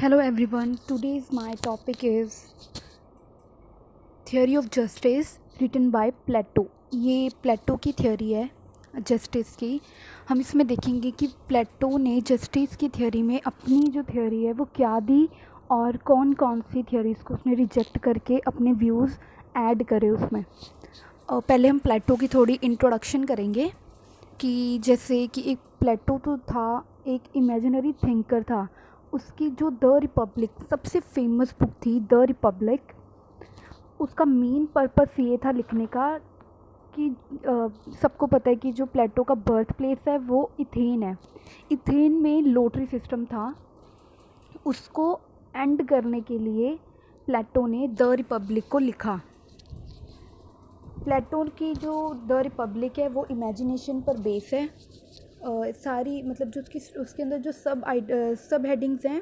Hello everyone, today's my topic is theory of justice written by Plato। ये प्लेटो की theory है justice की। हम इसमें देखेंगे कि प्लेटो ने जस्टिस की थ्योरी में अपनी जो थ्योरी है वो क्या दी और कौन कौन सी थ्योरीज को उसने रिजेक्ट करके अपने व्यूज़ ऐड करे उसमें। पहले हम प्लेटो की थोड़ी इंट्रोडक्शन करेंगे कि जैसे कि एक प्लेटो तो था, एक इमेजिनरी थिंकर था। उसकी जो द रिपब्लिक सबसे फेमस बुक थी, द रिपब्लिक, उसका मेन पर्पस ये था लिखने का कि सबको पता है कि जो प्लेटो का बर्थ प्लेस है वो इथेन है। इथेन में लॉटरी सिस्टम था, उसको एंड करने के लिए प्लेटो ने द रिपब्लिक को लिखा। प्लेटो की जो द रिपब्लिक है वो इमेजिनेशन पर बेस है। सारी मतलब जो उसके अंदर जो सब हेडिंग्स हैं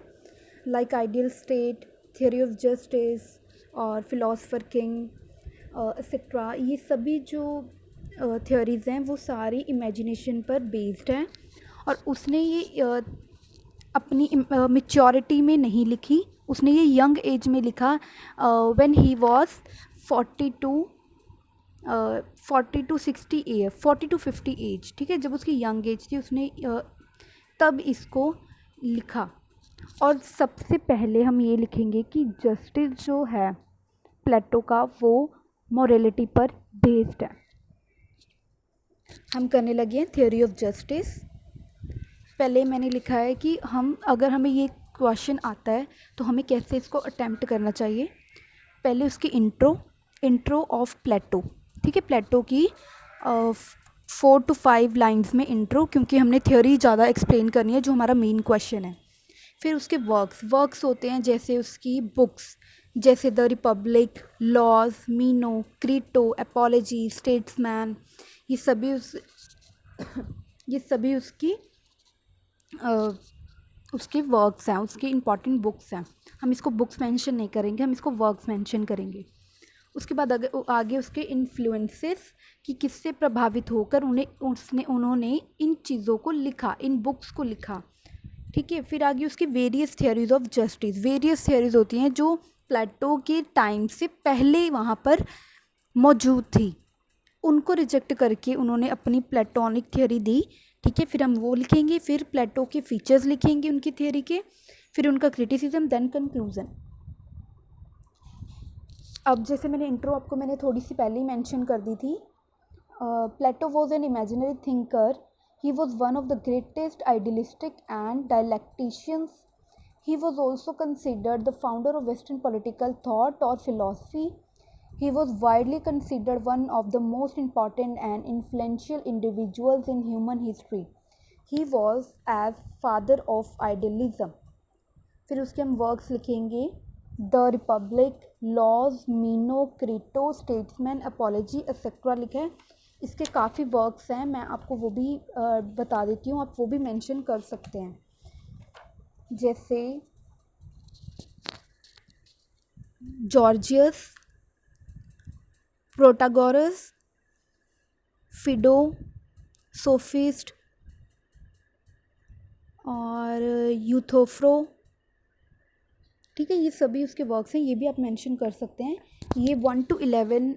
like ideal state, theory of justice और फिलोसफर किंग एक्सेट्रा, ये सभी जो थ्योरीज़ हैं वो सारी इमेजिनेशन पर बेस्ड हैं। और उसने ये अपनी मेच्योरिटी में नहीं लिखी, उसने ये यंग एज में लिखा when he was 40 to 50 age, ठीक है, जब उसकी यंग एज थी उसने तब इसको लिखा। और सबसे पहले हम ये लिखेंगे कि जस्टिस जो है प्लेटो का वो मोरालिटी पर बेस्ड है। हम करने लगे हैं थ्योरी ऑफ जस्टिस। पहले मैंने लिखा है कि अगर हमें ये क्वेश्चन आता है तो हमें कैसे इसको अटेम्प्ट करना चाहिए। पहले उसकी इंट्रो ऑफ प्लेटो, ठीक है, प्लेटो की 4 to 5 लाइंस में इंट्रो, क्योंकि हमने थ्योरी ज़्यादा एक्सप्लेन करनी है जो हमारा मेन क्वेश्चन है। फिर उसके वर्क्स होते हैं, जैसे उसकी बुक्स, जैसे the Republic, Laws, Meno, Crito, Apology, Statesman, ये सभी उसके वर्क्स हैं, उसकी इम्पॉर्टेंट बुक्स हैं। हम इसको बुक्स मेंशन नहीं करेंगे, हम इसको वर्क्स मेंशन करेंगे। उसके बाद आगे उसके इन्फ्लुएंसेस कि किससे प्रभावित होकर उन्होंने इन चीज़ों को लिखा, इन बुक्स को लिखा, ठीक है। फिर आगे उसकी various theories of justice. Various theories होती हैं जो प्लेटो के टाइम से पहले वहाँ पर मौजूद थी, उनको रिजेक्ट करके उन्होंने अपनी प्लेटोनिक थियोरी दी, ठीक है। फिर हम वो लिखेंगे, फिर प्लेटो के फीचर्स लिखेंगे उनकी थियोरी के, फिर उनका क्रिटिसिज्म, देन कंक्लूजन। अब जैसे मैंने इंट्रो आपको मैंने थोड़ी सी पहले ही मेंशन कर दी थी। Plato was an imaginary thinker. He was one of the greatest idealistic and dialecticians. He was also considered the founder of Western political thought or philosophy. He was widely considered one of the most important and influential individuals in human history. He was as father of idealism. फिर उसके हम works लिखेंगे, the Republic, Laws, Meno, Crito, Statesman, Apology etcetera लिखा है। इसके काफ़ी works हैं, मैं आपको वो भी बता देती हूँ, आप वो भी मेंशन कर सकते हैं। जैसे जॉर्जियस, प्रोटागोरस, फिडो, सोफिस्ट और यूथोफ्रो, ठीक है, ये सभी उसके वर्क्स हैं, ये भी आप मेंशन कर सकते हैं। ये 1 to 11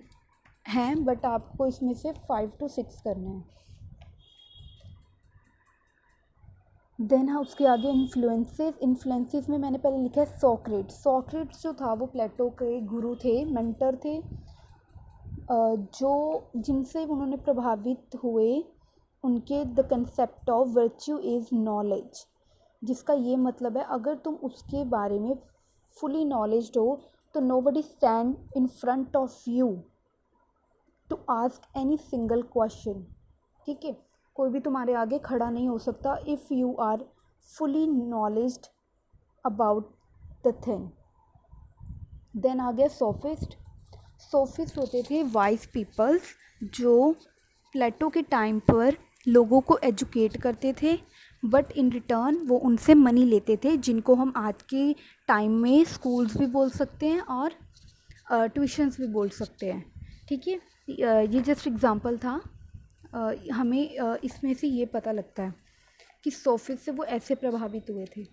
हैं, बट आपको इसमें से 5 to 6 करने हैं। देन हाँ, उसके आगे इन्फ्लुएंसेस में मैंने पहले लिखा है सॉक्रेट्स जो था वो प्लेटो के गुरु थे, मेंटर थे, जो जिनसे उन्होंने प्रभावित हुए। उनके the concept of virtue is knowledge, जिसका ये मतलब है अगर तुम उसके बारे में फुली नॉलेज्ड हो तो nobody stand in front of you to ask any single question, ठीक है, कोई भी तुम्हारे आगे खड़ा नहीं हो सकता if you are fully knowledged about the thing. Then आ गया सोफिस्ट होते थे वाइज पीपल्स जो प्लेटो के टाइम पर लोगों को एजुकेट करते थे, बट इन रिटर्न वो उनसे मनी लेते थे, जिनको हम आज के टाइम में स्कूल्स भी बोल सकते हैं और ट्यूशन्स भी बोल सकते हैं, ठीक है। ये जस्ट एग्ज़ाम्पल था। हमें इसमें से ये पता लगता है कि सोफिस्ट से वो ऐसे प्रभावित हुए थे।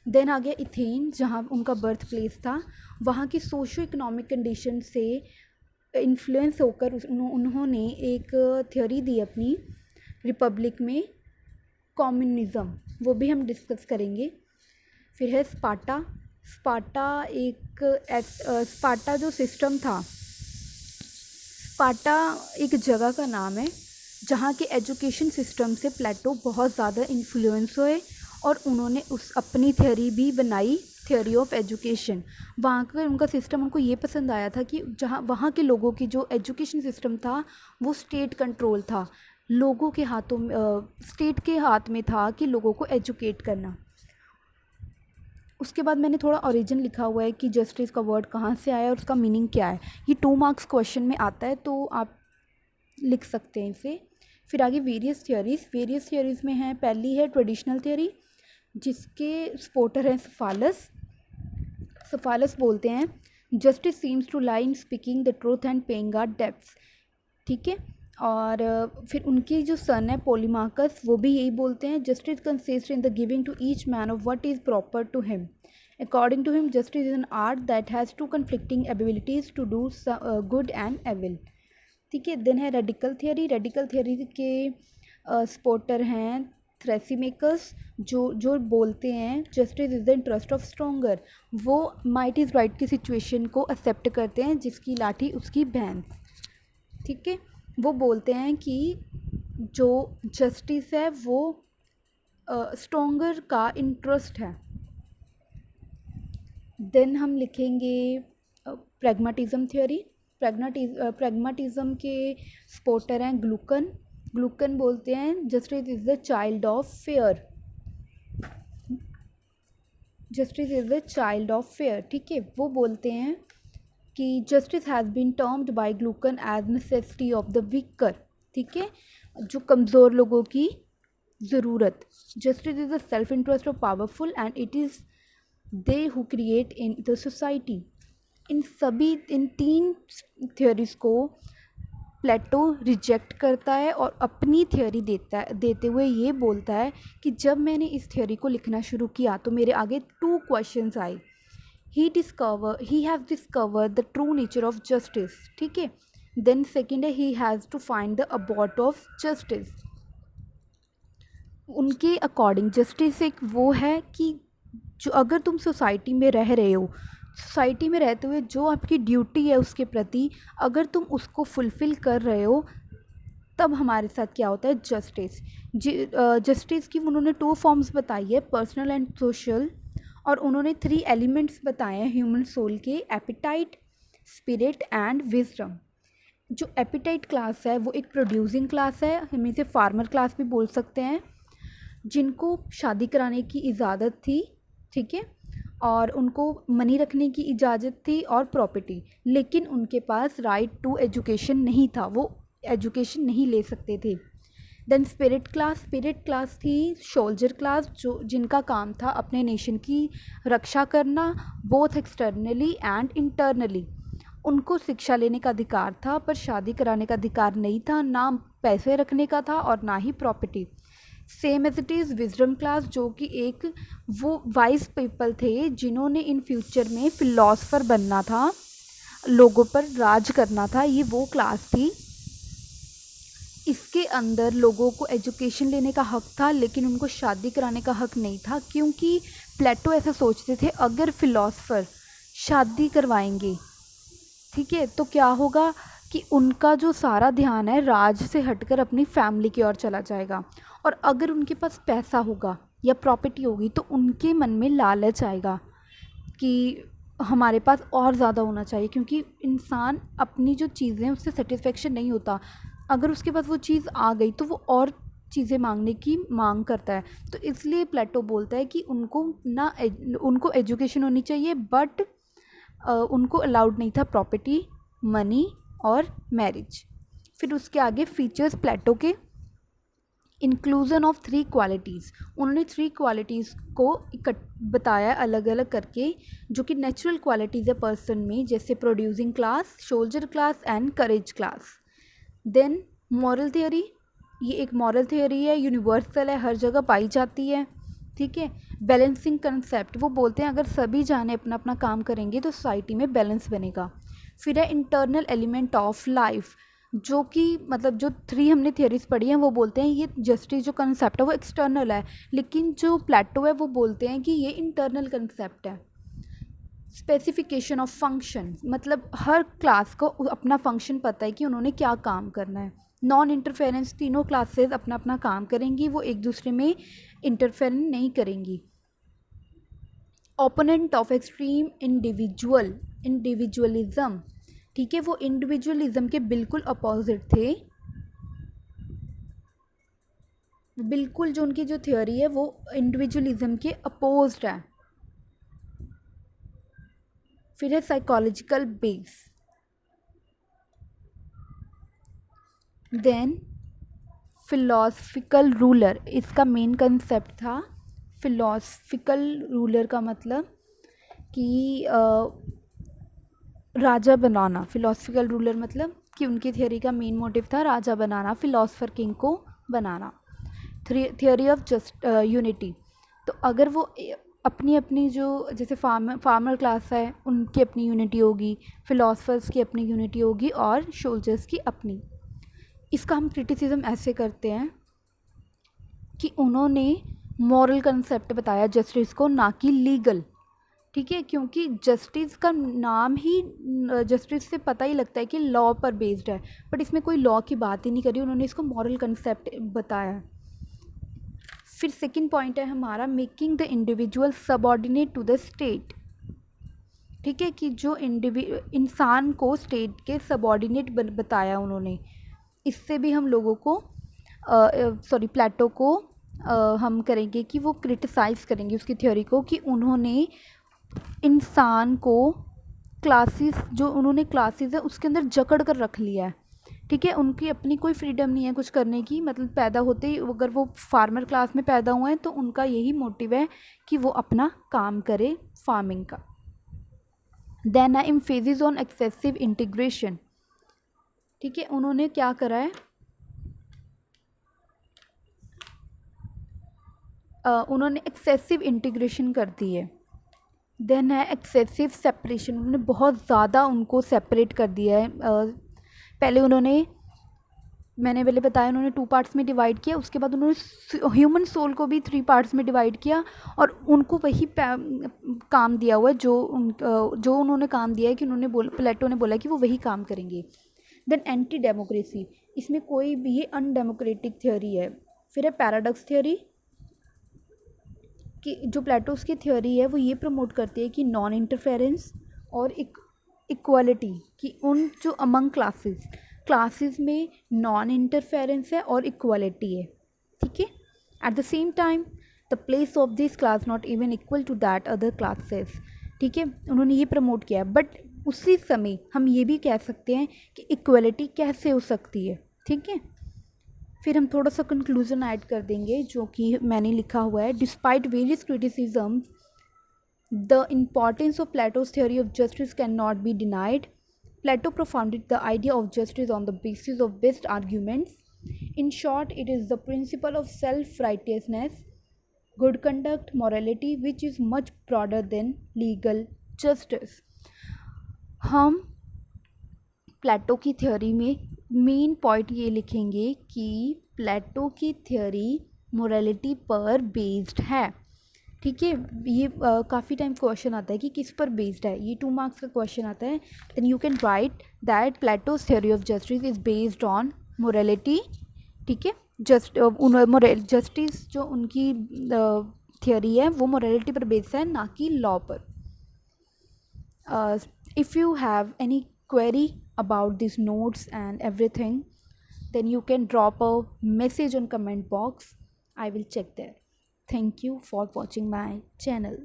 देन आ गया एथेन, जहाँ उनका बर्थ प्लेस था। वहाँ की सोशो इकोनॉमिक कंडीशन से इन्फ्लुएंस होकर उन्होंने एक थ्योरी दी अपनी रिपब्लिक में, कम्युनिज़्म, वो भी हम डिस्कस करेंगे। फिर है स्पार्टा। स्पार्टा जो सिस्टम था, स्पार्टा एक जगह का नाम है जहाँ के एजुकेशन सिस्टम से प्लेटो बहुत ज़्यादा इन्फ्लुएंस हुए और उन्होंने उस अपनी थ्योरी भी बनाई, थ्योरी ऑफ एजुकेशन। वहाँ का उनका सिस्टम उनको ये पसंद आया था कि जहाँ वहाँ के लोगों की जो एजुकेशन सिस्टम था वो स्टेट कंट्रोल था, लोगों के हाथों में, स्टेट के हाथ में था कि लोगों को एजुकेट करना। उसके बाद मैंने थोड़ा ओरिजिन लिखा हुआ है कि जस्टिस का वर्ड कहाँ से आया और उसका मीनिंग क्या है। ये 2 मार्क्स क्वेश्चन में आता है, तो आप लिख सकते हैं इसे। फिर आगे वेरियस थियोरीज़ में है, पहली है ट्रेडिशनल थ्योरी, जिसके सपोर्टर हैं सफालस बोलते हैं justice seems to lie in speaking the truth and paying our debts, ठीक है। और फिर उनकी जो सन है पोलीमार्कस, वो भी यही बोलते हैं justice consist in the giving to each man of what is proper to him. According to him justice is an art that has two conflicting abilities to do good and evil, ठीक है। Then है radical theory के supporter हैं थ्रेसीमेकर्स, जो बोलते हैं justice is the interest of stronger. वो might is right की सिचुएशन को एक्सेप्ट करते हैं, जिसकी लाठी उसकी भैंस, ठीक है। वो बोलते हैं कि जो जस्टिस है वो स्ट्रोंगर का इंटरेस्ट है। देन हम लिखेंगे प्रैग्मेटिज्म थ्योरी। प्रैग्मेटिज्म के सपोर्टर हैं ग्लूकन बोलते हैं justice is the child of fear, ठीक है। वो बोलते हैं कि justice has been termed by Glaucon as necessity of the weaker, ठीक है, जो कमज़ोर लोगों की ज़रूरत। Justice is the self interest of powerful and it is they who create in the society. In 3 theories को प्लेटो रिजेक्ट करता है और अपनी थ्योरी देते हुए ये बोलता है कि जब मैंने इस थ्योरी को लिखना शुरू किया तो मेरे आगे 2 क्वेश्चंस आए। He has discovered the true nature of justice, ठीक है। देन सेकेंड है he has to find the abode of justice. उनके अकॉर्डिंग जस्टिस एक वो है कि जो अगर तुम सोसाइटी में रह रहे हो, सोसाइटी में रहते हुए जो आपकी ड्यूटी है उसके प्रति अगर तुम उसको फुलफ़िल कर रहे हो, तब हमारे साथ क्या होता है जस्टिस की उन्होंने 2 फॉर्म्स बताई है, पर्सनल एंड सोशल, और उन्होंने 3 एलिमेंट्स बताए हैं ह्यूमन सोल के, एपिटाइट, स्पिरिट एंड विजडम। जो एपिटाइट क्लास है वो एक प्रोड्यूसिंग क्लास है, हम इसे फार्मर क्लास भी बोल सकते हैं, जिनको शादी कराने की इजाज़त थी, ठीक है, और उनको मनी रखने की इजाज़त थी और प्रॉपर्टी, लेकिन उनके पास राइट टू एजुकेशन नहीं था, वो एजुकेशन नहीं ले सकते थे। देन स्पिरिट क्लास थी सोल्जर क्लास, जिनका काम था अपने नेशन की रक्षा करना, बोथ एक्सटर्नली एंड इंटरनली। उनको शिक्षा लेने का अधिकार था पर शादी कराने का अधिकार नहीं था, ना पैसे रखने का था और ना ही property. Same as it is wisdom class, जो कि एक वो वाइज पीपल थे जिन्होंने इन फ्यूचर में फिलोसफर बनना था, लोगों पर राज करना था, ये वो क्लास थी। इसके अंदर लोगों को एजुकेशन लेने का हक था लेकिन उनको शादी कराने का हक नहीं था, क्योंकि प्लेटो ऐसा सोचते थे अगर फिलोसफर शादी करवाएंगे, ठीक है, तो क्या होगा कि उनका जो सारा ध्यान है राज से हटकर अपनी फैमिली की ओर चला जाएगा, और अगर उनके पास पैसा होगा या प्रॉपर्टी होगी तो उनके मन में लालच आएगा कि हमारे पास और ज़्यादा होना चाहिए, क्योंकि इंसान अपनी जो चीज़ें उससे सेटिस्फेक्शन नहीं होता, अगर उसके पास वो चीज़ आ गई तो वो और चीज़ें मांगने की मांग करता है। तो इसलिए प्लेटो बोलता है कि उनको एजुकेशन होनी चाहिए, बट उनको अलाउड नहीं था प्रॉपर्टी, मनी और मैरिज। फिर उसके आगे फीचर्स प्लेटो के, इंक्लूज़न ऑफ 3 क्वालिटीज़, उन्होंने 3 क्वालिटीज़ को बताया अलग अलग करके, जो कि नेचुरल क्वालिटीज़ है पर्सन में, जैसे producing class, soldier class and courage class. Then moral theory, ये एक मॉरल थियोरी है, यूनिवर्सल है, हर जगह पाई जाती है, ठीक है। बैलेंसिंग कंसेप्ट, वो बोलते हैं अगर सभी जाने अपना अपना काम करेंगे तो सोसाइटी में बैलेंस बनेगा। फिर है इंटरनल एलिमेंट ऑफ लाइफ, जो कि मतलब जो 3 हमने थियरीज पढ़ी हैं वो बोलते हैं ये जस्टिस जो कंसेप्ट है वो एक्सटर्नल है, लेकिन जो प्लेटो है वो बोलते हैं कि ये इंटरनल कंसेप्ट है। स्पेसिफिकेशन ऑफ फंक्शन, मतलब हर क्लास को अपना फंक्शन पता है कि उन्होंने क्या काम करना है। नॉन इंटरफेरेंस, तीनों क्लासेस अपना अपना काम करेंगी, वो एक दूसरे में इंटरफेरेंस नहीं करेंगी। ओपोनेंट ऑफ एक्सट्रीम इंडिविजुअलिज्म, ठीक है, वो इंडिविजुअलिज्म के बिल्कुल अपोजिट थे। बिल्कुल जो उनकी जो थ्योरी है वो इंडिविजुअलिज्म के अपोज्ड है। फिर है psychological base. Then philosophical ruler, इसका मेन कंसेप्ट था फिलोसफिकल रूलर का मतलब कि राजा बनाना। फिलोसफिकल रूलर मतलब कि उनकी थियोरी का मेन मोटिव था राजा बनाना, फिलोसफर किंग को बनाना। थियोरी ऑफ जस्ट यूनिटी, तो अगर वो अपनी अपनी जो जैसे फार्मर क्लास है उनकी अपनी यूनिटी होगी, फिलोसफर्स की अपनी यूनिटी होगी और सोल्जर्स की अपनी। इसका हम क्रिटिसिज्म ऐसे करते हैं कि उन्होंने मॉरल कंसेप्ट बताया जस्टिस को, ना कि लीगल। ठीक है, क्योंकि जस्टिस का नाम ही जस्टिस से पता ही लगता है कि लॉ पर बेस्ड है, बट इसमें कोई लॉ की बात ही नहीं करी, उन्होंने इसको मॉरल कंसेप्ट बताया। फिर सेकंड पॉइंट है हमारा making the individual subordinate to the state. ठीक है, कि जो इंसान को स्टेट के सबऑर्डिनेट बताया उन्होंने। इससे भी हम लोगों को प्लेटो को हम करेंगे कि वो क्रिटिसाइज़ करेंगे उसकी थ्योरी को कि उन्होंने इंसान को क्लासेस है उसके अंदर जकड़ कर रख लिया है। ठीक है, उनकी अपनी कोई फ्रीडम नहीं है कुछ करने की, मतलब पैदा होते ही अगर वो फार्मर क्लास में पैदा हुए हैं तो उनका यही मोटिव है कि वो अपना काम करे फार्मिंग का। Then I emphasis on excessive integration. ठीक है, उन्होंने क्या करा है, उन्होंने एक्सेसिव इंटीग्रेशन कर दी है। देन है एक्सेसिव सेपरेशन, उन्होंने बहुत ज़्यादा उनको सेपरेट कर दिया है। पहले मैंने बताया उन्होंने 2 पार्ट्स में डिवाइड किया, उसके बाद उन्होंने ह्यूमन सोल को भी 3 पार्ट्स में डिवाइड किया और उनको वही काम दिया हुआ है जो उन्होंने काम दिया है कि प्लेटो ने बोला कि वो वही काम करेंगे। देन एंटी डेमोक्रेसी, इसमें कोई भी ये अनडेमोक्रेटिक थ्योरी है। फिर है पैराडॉक्स थ्योरी, कि जो प्लेटोस की थ्योरी है वो ये प्रमोट करती है कि नॉन इंटरफेरेंस और इक्वालिटी, कि उन जो अमंग क्लासेस में नॉन इंटरफेरेंस है और इक्वालिटी है। ठीक है, at the same time the place of this class not even equal to that other classes. ठीक है, उन्होंने ये प्रमोट किया, बट उसी समय हम ये भी कह सकते हैं कि इक्वालिटी कैसे हो सकती है। ठीक है, फिर हम थोड़ा सा कंक्लूजन ऐड कर देंगे जो कि मैंने लिखा हुआ है। Despite various criticisms, the importance of plateaus theory of justice can not be denied. Plato propounded the idea of justice on the basis of best arguments. In short, it is the principle of self-righteousness, good conduct, morality, which is much broader than legal justice. हम प्लेटो की theory में main point ये लिखेंगे कि प्लेटो की theory morality पर based है। ठीक है, ये काफ़ी टाइम क्वेश्चन आता है कि किस पर बेस्ड है, ये 2 मार्क्स का क्वेश्चन आता है। Then you can write that Plato's theory of justice is based on morality. ठीक है, जस्टिस जो उनकी थ्योरी है वो मोरालिटी पर बेस्ड है, ना कि लॉ पर। If you have any query about these notes and everything, then you can drop a message on comment box. I will check there. Thank you for watching my channel.